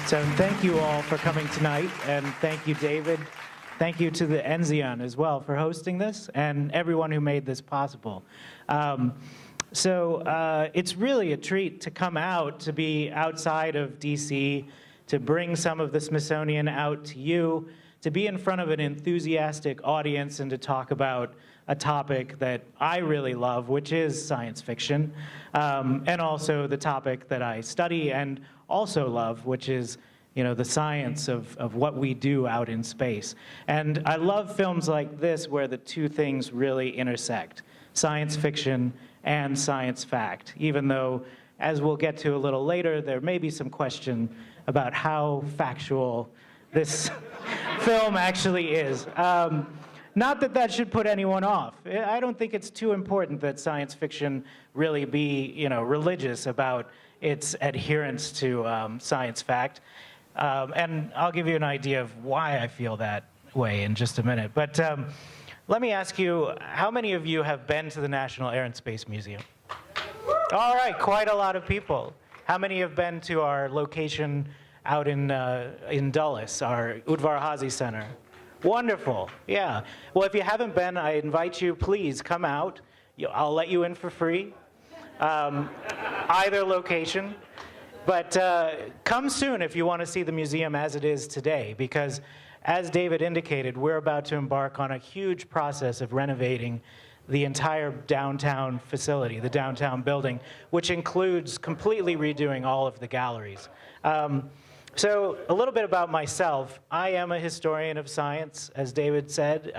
So thank you all for coming tonight, and thank you, David. Thank you to the Enzian as well for hosting this, and everyone who made this possible. It's really a treat to come out, to be outside of DC, to bring some of the Smithsonian out to you, to be in front of an enthusiastic audience and to talk about a topic that I really love, which is science fiction, and also the topic that I study and also love, which is the science of what we do out in space. And I love films like this where the two things really intersect, science fiction and science fact, even though, as we'll get to a little later, there may be some question about how factual this film actually is. Not that that should put anyone off. I don't think it's too important that science fiction really be, religious about its adherence to science fact. And I'll give you an idea of why I feel that way in just a minute. But let me ask you, how many of you have been to the National Air and Space Museum? All right, quite a lot of people. How many have been to our location out in Dulles, our Udvar-Hazy Center? Wonderful, yeah. Well, if you haven't been, I invite you, please come out. I'll let you in for free, either location. But come soon if you want to see the museum as it is today, because as David indicated, we're about to embark on a huge process of renovating the entire downtown facility, the downtown building, which includes completely redoing all of the galleries. So a little bit about myself. I am a historian of science, as David said.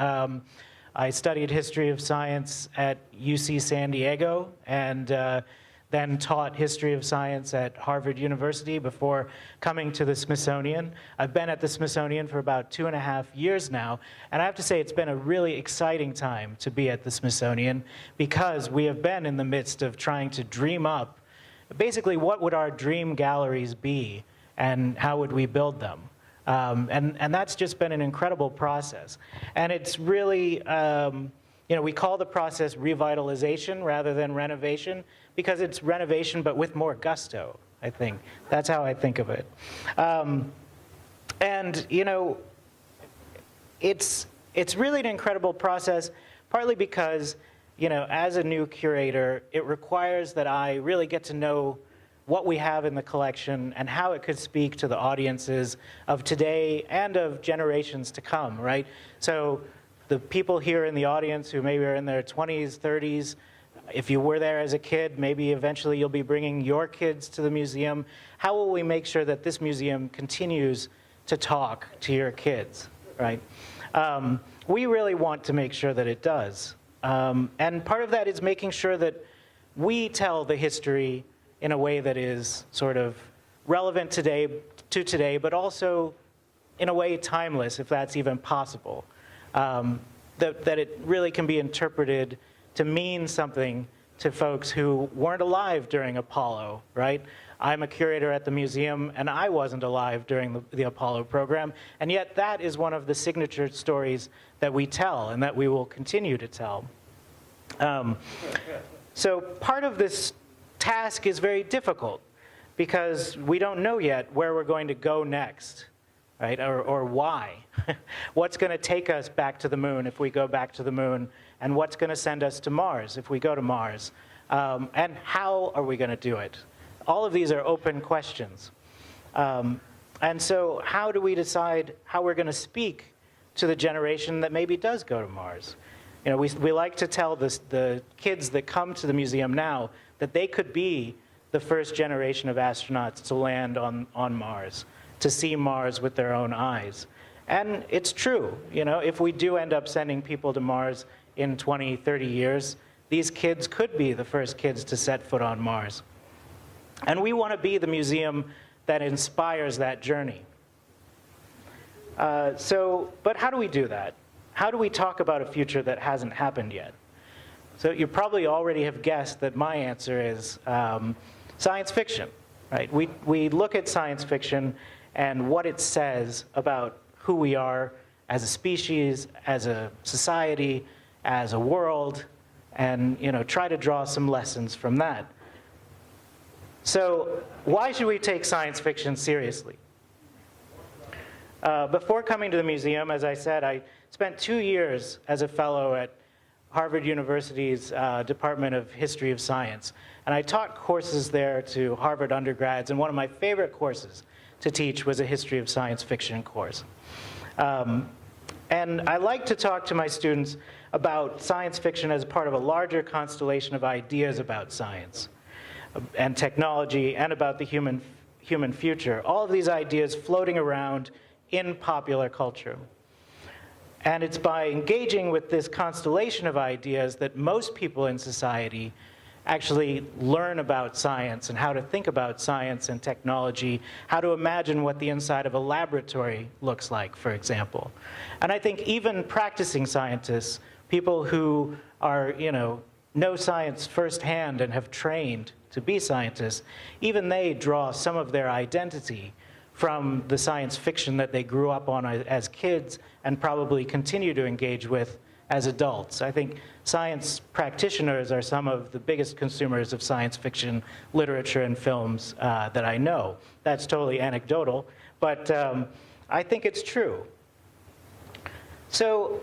I studied history of science at UC San Diego, and then taught history of science at Harvard University before coming to the Smithsonian. I've been at the Smithsonian for about 2.5 years now, and I have to say it's been a really exciting time to be at the Smithsonian because we have been in the midst of trying to dream up basically what would our dream galleries be and how would we build them. And that's just been an incredible process. And it's really, we call the process revitalization rather than renovation because it's renovation but with more gusto, I think. That's how I think of it. It's really an incredible process, partly because, as a new curator, it requires that I really get to know what we have in the collection and how it could speak to the audiences of today and of generations to come, right? So the people here in the audience who maybe are in their 20s, 30s, if you were there as a kid, maybe eventually you'll be bringing your kids to the museum. How will we make sure that this museum continues to talk to your kids, right? We really want to make sure that it does. And part of that is making sure that we tell the history in a way that is sort of relevant to today, but also in a way timeless, if that's even possible. That it really can be interpreted to mean something to folks who weren't alive during Apollo, right? I'm a curator at the museum, and I wasn't alive during the Apollo program, and yet that is one of the signature stories that we tell and that we will continue to tell. So part of this task is very difficult because we don't know yet where we're going to go next, right? Or why. What's going to take us back to the moon if we go back to the moon, and what's going to send us to Mars if we go to Mars, and how are we going to do it? All of these are open questions. And so how do we decide how we're going to speak to the generation that maybe does go to Mars? We like to tell the kids that come to the museum now that they could be the first generation of astronauts to land on Mars, to see Mars with their own eyes. And it's true, if we do end up sending people to Mars in 20, 30 years, these kids could be the first kids to set foot on Mars. And we want to be the museum that inspires that journey. But how do we do that? How do we talk about a future that hasn't happened yet? So you probably already have guessed that my answer is science fiction, right? We look at science fiction and what it says about who we are as a species, as a society, as a world, and try to draw some lessons from that. So why should we take science fiction seriously? Before coming to the museum, as I said, I spent 2 years as a fellow at Harvard University's Department of History of Science. And I taught courses there to Harvard undergrads, and one of my favorite courses to teach was a history of science fiction course. And I like to talk to my students about science fiction as part of a larger constellation of ideas about science and technology and about the human future. All of these ideas floating around in popular culture. And it's by engaging with this constellation of ideas that most people in society actually learn about science and how to think about science and technology, how to imagine what the inside of a laboratory looks like, for example. And I think even practicing scientists, people who are, know science firsthand and have trained to be scientists, even they draw some of their identity from the science fiction that they grew up on as kids and probably continue to engage with as adults. I think science practitioners are some of the biggest consumers of science fiction literature and films that I know. That's totally anecdotal, but I think it's true. So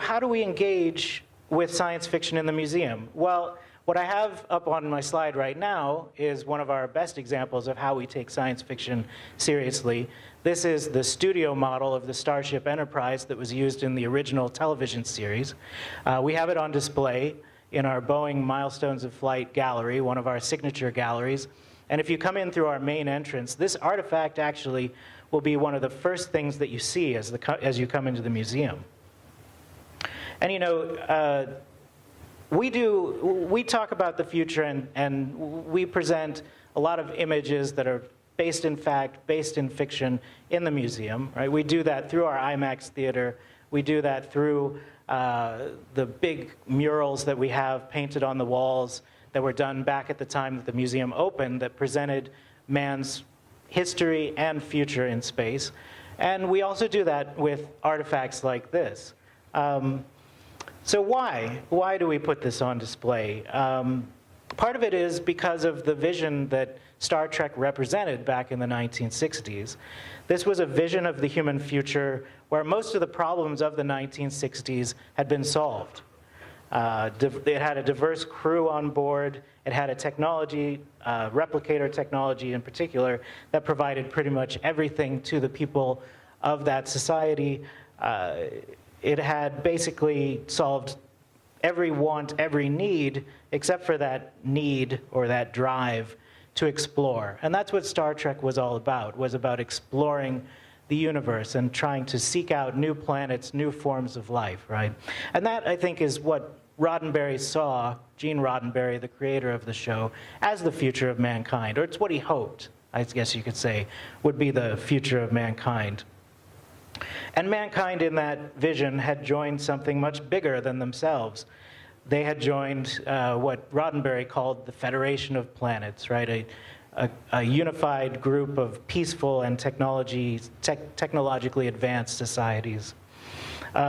how do we engage with science fiction in the museum? Well, what I have up on my slide right now is one of our best examples of how we take science fiction seriously. This is the studio model of the Starship Enterprise that was used in the original television series. We have it on display in our Boeing Milestones of Flight gallery, one of our signature galleries. And if you come in through our main entrance, this artifact actually will be one of the first things that you see as you come into the museum. And we talk about the future and we present a lot of images that are based in fact, based in fiction in the museum, right? We do that through our IMAX theater. We do that through the big murals that we have painted on the walls that were done back at the time that the museum opened that presented man's history and future in space. And we also do that with artifacts like this. So why? Why do we put this on display? Part of it is because of the vision that Star Trek represented back in the 1960s. This was a vision of the human future where most of the problems of the 1960s had been solved. It had a diverse crew on board. It had a technology, replicator technology in particular, that provided pretty much everything to the people of that society. It had basically solved every want, every need, except for that need or that drive to explore. And that's what Star Trek was all about, was about exploring the universe and trying to seek out new planets, new forms of life, right? And that, I think, is what Roddenberry saw, Gene Roddenberry, the creator of the show, as the future of mankind, or it's what he hoped, I guess you could say, would be the future of mankind. And mankind in that vision had joined something much bigger than themselves. They had joined what Roddenberry called the Federation of Planets, right? A unified group of peaceful and technologically advanced societies.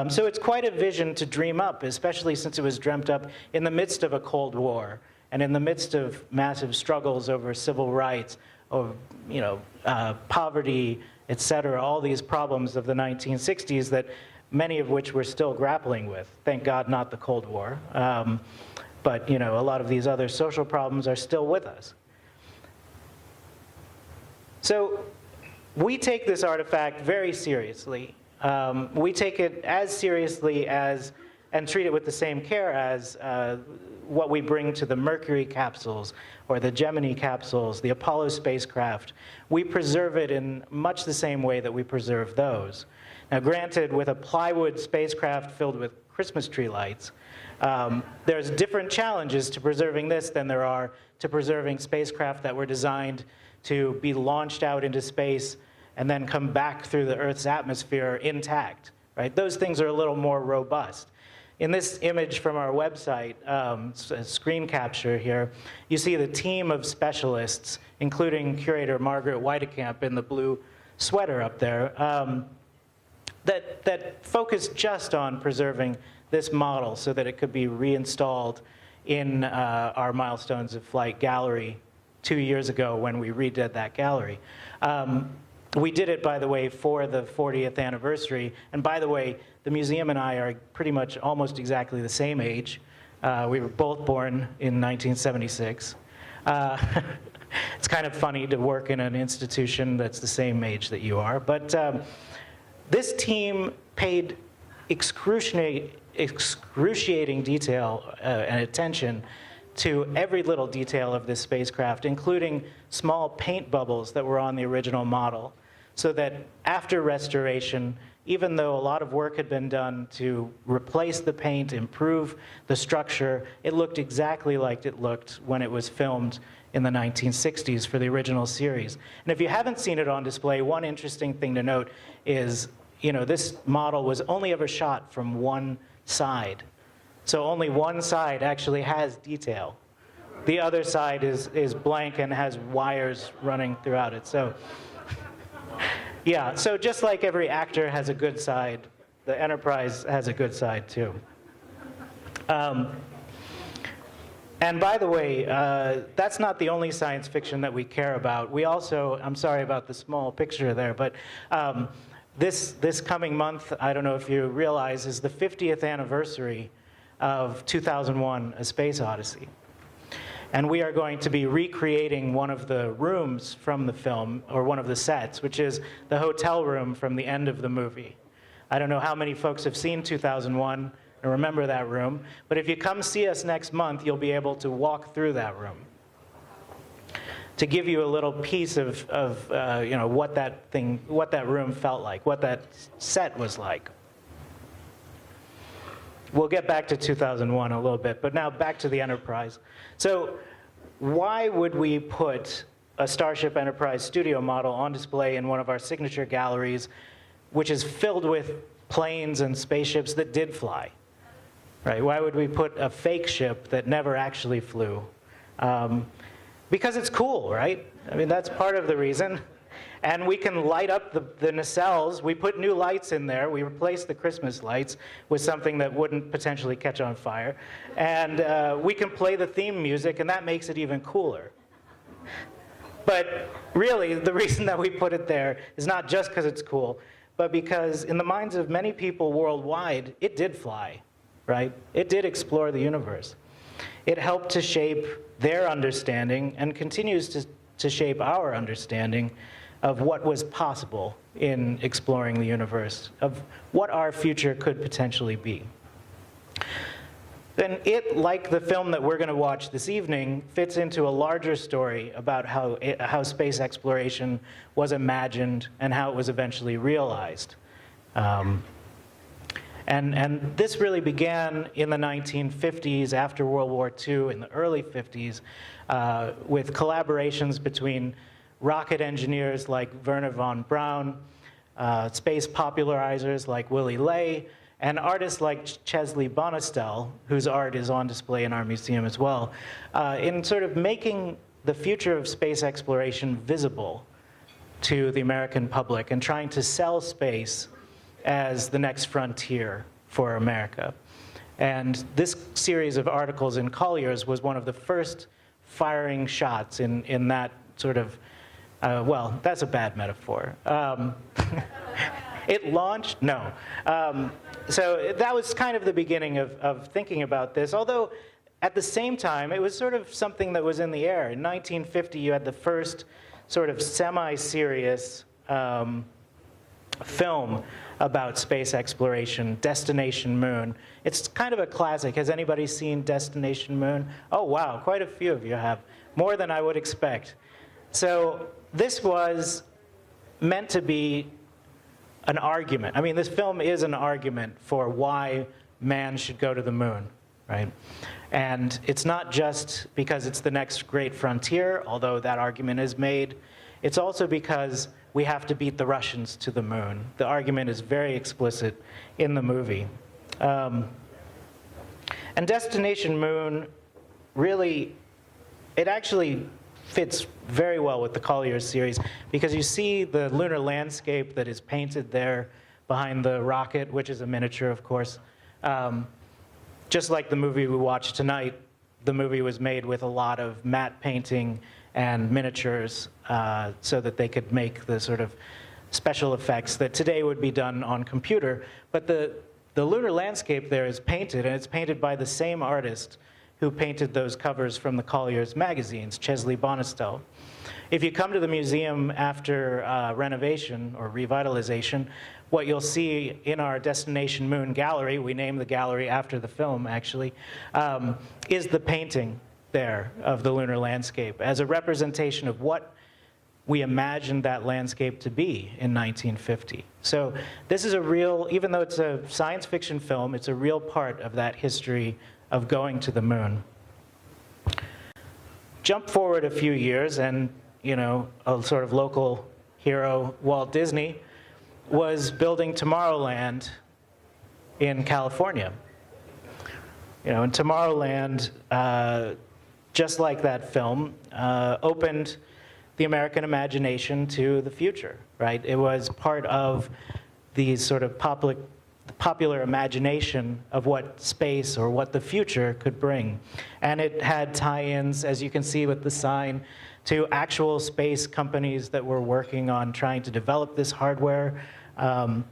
So it's quite a vision to dream up, especially since it was dreamt up in the midst of a Cold War and in the midst of massive struggles over civil rights, of poverty, et cetera, all these problems of the 1960s that many of which we're still grappling with. Thank God not the Cold War. But a lot of these other social problems are still with us. So we take this artifact very seriously. We take it as seriously as, and treat it with the same care as what we bring to the Mercury capsules or the Gemini capsules, the Apollo spacecraft. We preserve it in much the same way that we preserve those. Now, granted, with a plywood spacecraft filled with Christmas tree lights, there's different challenges to preserving this than there are to preserving spacecraft that were designed to be launched out into space and then come back through the Earth's atmosphere intact, right? Those things are a little more robust. In this image from our website, screen capture here, you see the team of specialists, including curator Margaret Weidekamp in the blue sweater up there, that focused just on preserving this model so that it could be reinstalled in our Milestones of Flight gallery 2 years ago when we redid that gallery. We did it, by the way, for the 40th anniversary. And by the way, the museum and I are pretty much almost exactly the same age. We were both born in 1976. It's kind of funny to work in an institution that's the same age that you are. But this team paid excruciating detail and attention to every little detail of this spacecraft, including small paint bubbles that were on the original model, so that after restoration, even though a lot of work had been done to replace the paint, improve the structure, it looked exactly like it looked when it was filmed in the 1960s for the original series. And if you haven't seen it on display, one interesting thing to note is, this model was only ever shot from one side. So only one side actually has detail. The other side is blank and has wires running throughout it. So, yeah, so just like every actor has a good side, the Enterprise has a good side too. And by the way, that's not the only science fiction that we care about. We also, I'm sorry about the small picture there, but this coming month, I don't know if you realize, is the 50th anniversary of 2001: A Space Odyssey. And we are going to be recreating one of the rooms from the film, or one of the sets, which is the hotel room from the end of the movie. I don't know how many folks have seen 2001 and remember that room, but if you come see us next month, you'll be able to walk through that room to give you a little piece of what that room felt like, what that set was like. We'll get back to 2001 a little bit, but now back to the Enterprise. So why would we put a Starship Enterprise studio model on display in one of our signature galleries, which is filled with planes and spaceships that did fly? Right? Why would we put a fake ship that never actually flew? Because it's cool, right? I mean, that's part of the reason. And we can light up the nacelles. We put new lights in there. We replaced the Christmas lights with something that wouldn't potentially catch on fire. And we can play the theme music, and that makes it even cooler. But really, the reason that we put it there is not just because it's cool, but because in the minds of many people worldwide, it did fly, right? It did explore the universe. It helped to shape their understanding and continues to shape our understanding of what was possible in exploring the universe, of what our future could potentially be. Then it, like the film that we're going to watch this evening, fits into a larger story about how space exploration was imagined and how it was eventually realized. And this really began in the 1950s, after World War II, in the early 50s, with collaborations between rocket engineers like Wernher von Braun, space popularizers like Willy Ley, and artists like Chesley Bonestell, whose art is on display in our museum as well, in sort of making the future of space exploration visible to the American public and trying to sell space as the next frontier for America. And this series of articles in Colliers was one of the first firing shots in that sort of, well, that's a bad metaphor. It launched? No. So that was kind of the beginning of thinking about this, although at the same time, it was sort of something that was in the air. In 1950, you had the first sort of semi-serious film about space exploration, Destination Moon. It's kind of a classic. Has anybody seen Destination Moon? Oh, wow, quite a few of you have. More than I would expect. So this was meant to be an argument. I mean, this film is an argument for why man should go to the moon, right? And it's not just because it's the next great frontier, although that argument is made. It's also because we have to beat the Russians to the moon. The argument is very explicit in the movie. And Destination Moon really, it actually fits very well with the Colliers series because you see the lunar landscape that is painted there behind the rocket, which is a miniature, of course. Just like the movie we watched tonight, the movie was made with a lot of matte painting and miniatures so that they could make the sort of special effects that today would be done on computer. But the lunar landscape there is painted, and it's painted by the same artist who painted those covers from the Colliers magazines, Chesley Bonestell. If you come to the museum after renovation or revitalization, what you'll see in our Destination Moon gallery, we named the gallery after the film actually, is the painting there of the lunar landscape as a representation of what we imagined that landscape to be in 1950. So this is a real, even though it's a science fiction film, it's a real part of that history of going to the moon. Jump forward a few years and, you know, a sort of local hero, Walt Disney, was building Tomorrowland in California. You know, and Tomorrowland, just like that film, opened the American imagination to the future, right? It was part of the sort of popular imagination of what space or what the future could bring. And it had tie-ins, as you can see with the sign, to actual space companies that were working on trying to develop this hardware. And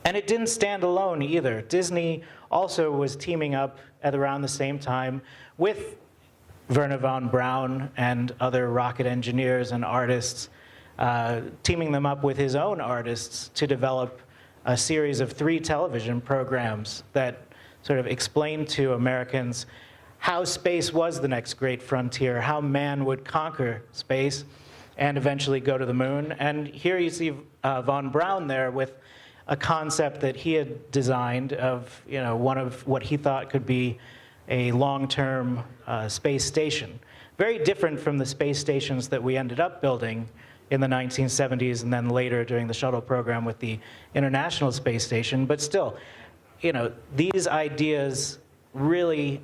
it didn't stand alone either. Disney also was teaming up at around the same time with Wernher von Braun and other rocket engineers and artists, teaming them up with his own artists to develop a series of 3 television programs that sort of explained to Americans how space was the next great frontier, how man would conquer space and eventually go to the moon. And here you see von Braun there with a concept that he had designed of, you know, one of what he thought could be a long-term space station. Very different from the space stations that we ended up building in the 1970s and then later during the shuttle program with the International Space Station. But still, you know, these ideas really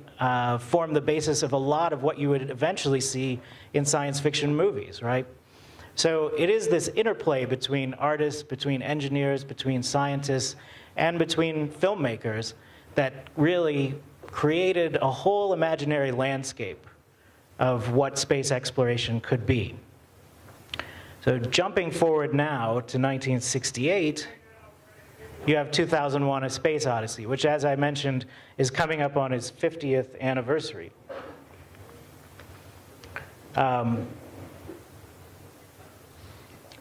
form the basis of a lot of what you would eventually see in science fiction movies, right? So it is this interplay between artists, between engineers, between scientists, and between filmmakers that really created a whole imaginary landscape of what space exploration could be. So jumping forward now to 1968, you have 2001: A Space Odyssey, which, as I mentioned, is coming up on its 50th anniversary.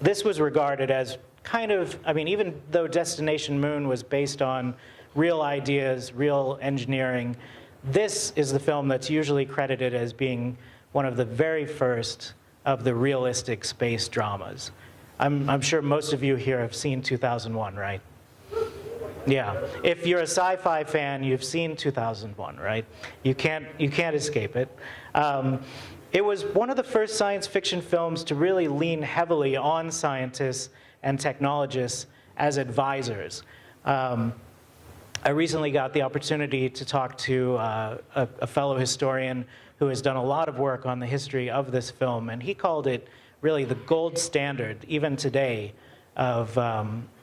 This was regarded as kind of, I mean, even though Destination Moon was based on real ideas, real engineering, this is the film that's usually credited as being one of the very first of the realistic space dramas. I'm sure most of you here have seen 2001, right? Yeah. If you're a sci-fi fan, you've seen 2001, right? You can't escape it. It was one of the first science fiction films to really lean heavily on scientists and technologists as advisors. I recently got the opportunity to talk to a fellow historian who has done a lot of work on the history of this film, and he called it really the gold standard, even today, of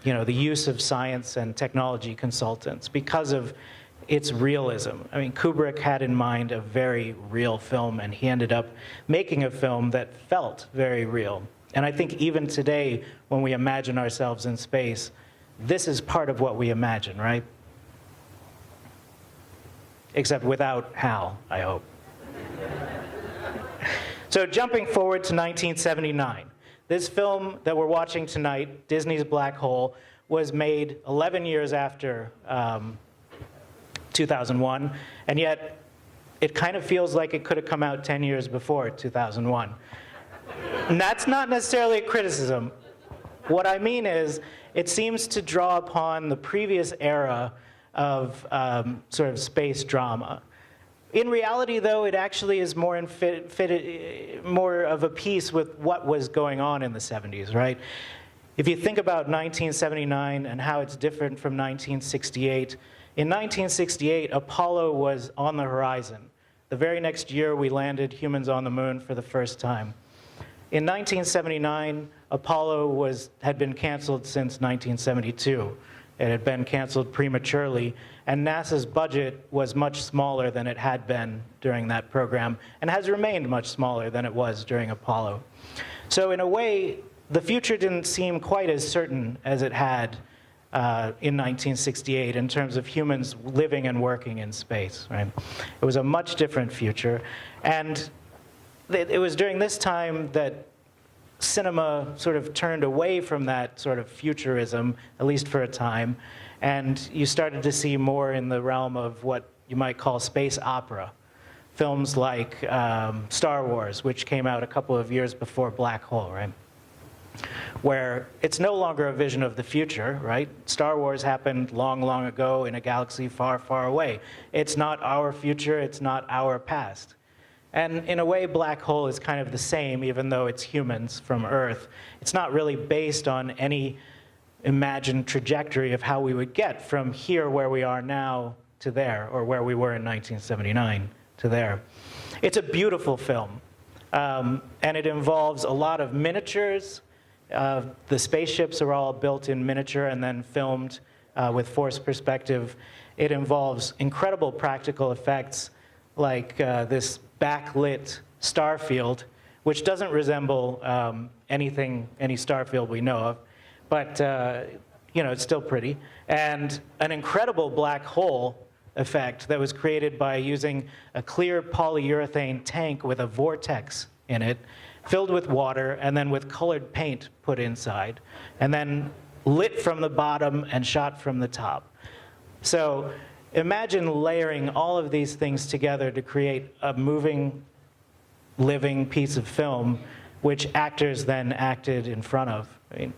you know, the use of science and technology consultants because of its realism. I mean, Kubrick had in mind a very real film, and he ended up making a film that felt very real. And I think even today, when we imagine ourselves in space, this is part of what we imagine, right? Except without Hal, I hope. So jumping forward to 1979, this film that we're watching tonight, Disney's Black Hole, was made 11 years after 2001, and yet it kind of feels like it could have come out 10 years before 2001. And that's not necessarily a criticism. What I mean is, it seems to draw upon the previous era of sort of space drama. In reality, though, it actually is more more of a piece with what was going on in the 70s, right? If you think about 1979 and how it's different from 1968, in 1968, Apollo was on the horizon. The very next year, we landed humans on the moon for the first time. In 1979, Apollo had been canceled since 1972. It had been canceled prematurely, and NASA's budget was much smaller than it had been during that program, and has remained much smaller than it was during Apollo. So in a way, the future didn't seem quite as certain as it had in 1968 in terms of humans living and working in space, right? It was a much different future. And it was during this time that cinema sort of turned away from that sort of futurism, at least for a time, and you started to see more in the realm of what you might call space opera. Films like Star Wars, which came out a couple of years before Black Hole, right? Where it's no longer a vision of the future, right? Star Wars happened long, long ago in a galaxy far, far away. It's not our future, it's not our past. And in a way, Black Hole is kind of the same, even though it's humans from Earth. It's not really based on any imagined trajectory of how we would get from here where we are now to there, or where we were in 1979 to there. It's a beautiful film, and it involves a lot of miniatures. The spaceships are all built in miniature and then filmed with forced perspective. It involves incredible practical effects, like this backlit star field, which doesn't resemble any star field we know of, but it's still pretty. And an incredible black hole effect that was created by using a clear polyurethane tank with a vortex in it, filled with water, and then with colored paint put inside, and then lit from the bottom and shot from the top. So imagine layering all of these things together to create a moving, living piece of film, which actors then acted in front of. I mean,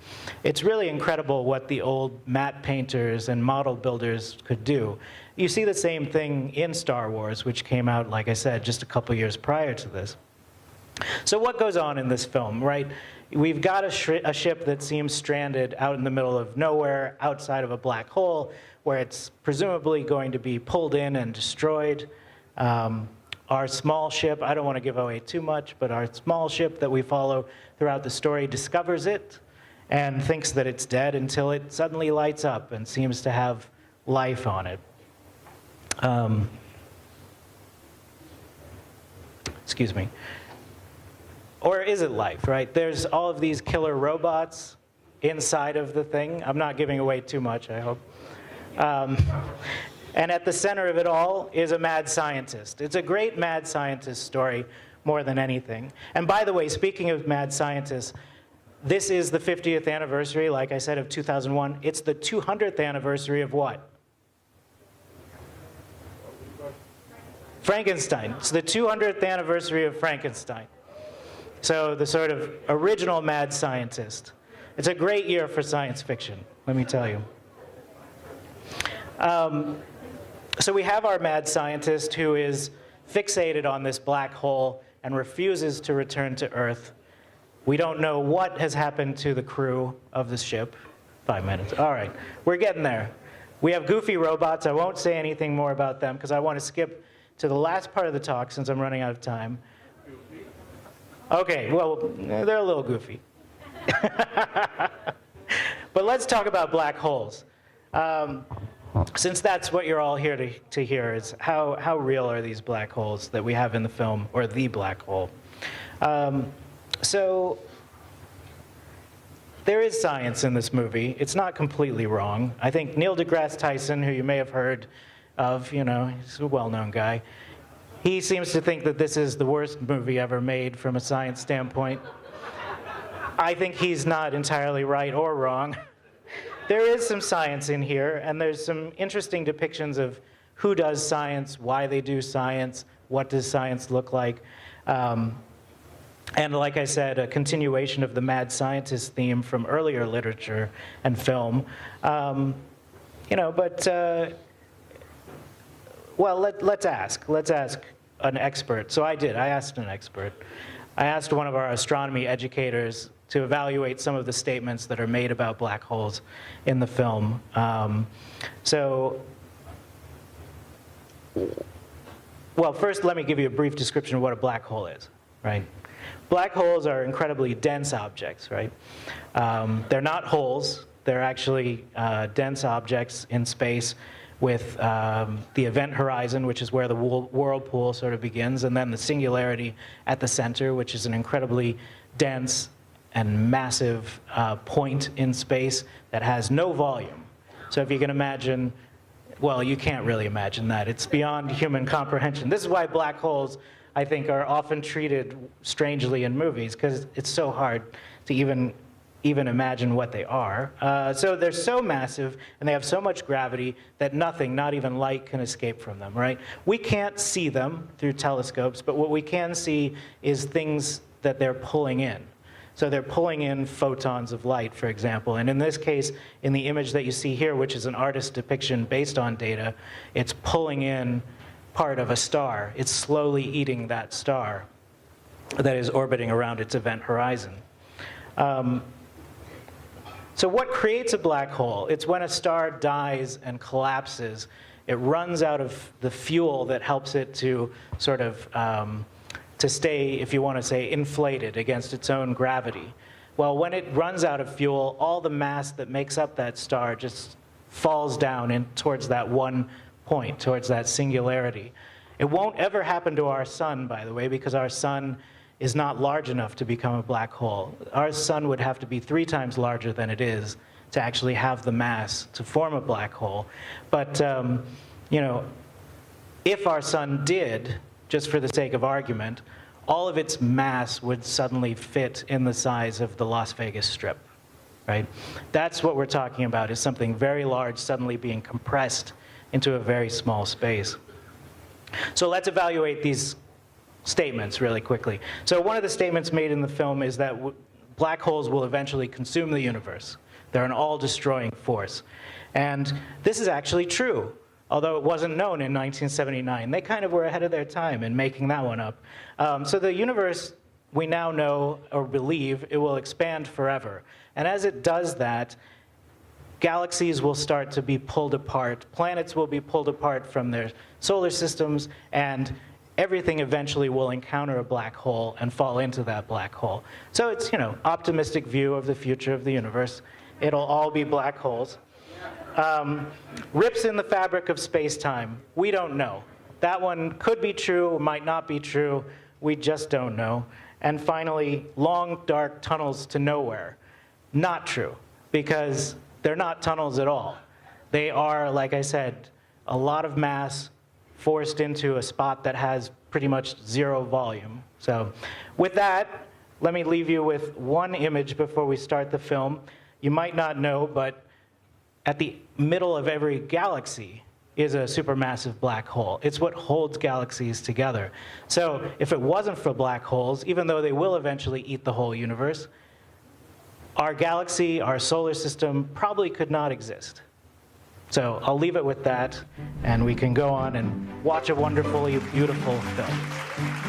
it's really incredible what the old matte painters and model builders could do. You see the same thing in Star Wars, which came out, like I said, just a couple years prior to this. So what goes on in this film, right? We've got a ship that seems stranded out in the middle of nowhere, outside of a black hole, where it's presumably going to be pulled in and destroyed. Our small ship, I don't want to give away too much, but our small ship that we follow throughout the story discovers it and thinks that it's dead until it suddenly lights up and seems to have life on it. Excuse me. Or is it life, right? There's all of these killer robots inside of the thing. I'm not giving away too much, I hope. And at the center of it all is a mad scientist. It's a great mad scientist story more than anything. And by the way, speaking of mad scientists, this is the 50th anniversary, like I said, of 2001. It's the 200th anniversary of what? Frankenstein. It's the 200th anniversary of Frankenstein. So the sort of original mad scientist. It's a great year for science fiction, let me tell you. So we have our mad scientist who is fixated on this black hole and refuses to return to Earth. We don't know what has happened to the crew of the ship. 5 minutes. All right, we're getting there. We have goofy robots. I won't say anything more about them because I want to skip to the last part of the talk since I'm running out of time. Okay, well, they're a little goofy. But let's talk about black holes. Since that's what you're all here to hear, is how real are these black holes that we have in the film, or the black hole? So there is science in this movie. It's not completely wrong. I think Neil deGrasse Tyson, who you may have heard of, he's a well-known guy, he seems to think that this is the worst movie ever made from a science standpoint. I think he's not entirely right or wrong. There is some science in here, and there's some interesting depictions of who does science, why they do science, what does science look like. And like I said, a continuation of the mad scientist theme from earlier literature and film. Well, let's ask an expert. So I asked an expert. I asked one of our astronomy educators to evaluate some of the statements that are made about black holes in the film. Well, first let me give you a brief description of what a black hole is, right? Black holes are incredibly dense objects, right? They're not holes. They're actually dense objects in space with the event horizon, which is where the whirlpool sort of begins, and then the singularity at the center, which is an incredibly dense and massive point in space that has no volume. So if you can imagine, well, you can't really imagine that. It's beyond human comprehension. This is why black holes, I think, are often treated strangely in movies, because it's so hard to even imagine what they are. So they're so massive, and they have so much gravity that nothing, not even light, can escape from them, right? We can't see them through telescopes, but what we can see is things that they're pulling in. So they're pulling in photons of light, for example. And in this case, in the image that you see here, which is an artist's depiction based on data, it's pulling in part of a star. It's slowly eating that star that is orbiting around its event horizon. So what creates a black hole? It's when a star dies and collapses. It runs out of the fuel that helps it to sort of to stay, if you want to say, inflated against its own gravity. Well, when it runs out of fuel, all the mass that makes up that star just falls down in, towards that one point, towards that singularity. It won't ever happen to our sun, by the way, because our sun is not large enough to become a black hole. Our sun would have to be 3 times larger than it is to actually have the mass to form a black hole. But you know, if our sun did, just for the sake of argument, all of its mass would suddenly fit in the size of the Las Vegas Strip, right? That's what we're talking about, is something very large suddenly being compressed into a very small space. So let's evaluate these statements really quickly. So one of the statements made in the film is that black holes will eventually consume the universe. They're an all-destroying force. And this is actually true, although it wasn't known in 1979. They kind of were ahead of their time in making that one up. So the universe, we now know or believe, it will expand forever. And as it does that, galaxies will start to be pulled apart. Planets will be pulled apart from their solar systems, and everything eventually will encounter a black hole and fall into that black hole. So it's, you know, optimistic view of the future of the universe. It'll all be black holes. Rips in the fabric of space-time. We don't know. That one could be true, might not be true. We just don't know. And finally, long, dark tunnels to nowhere. Not true, because they're not tunnels at all. They are, like I said, a lot of mass forced into a spot that has pretty much 0 volume. So with that, let me leave you with one image before we start the film. You might not know, but at the middle of every galaxy is a supermassive black hole. It's what holds galaxies together. So if it wasn't for black holes, even though they will eventually eat the whole universe, our galaxy, our solar system, probably could not exist. So I'll leave it with that, and we can go on and watch a wonderfully beautiful film.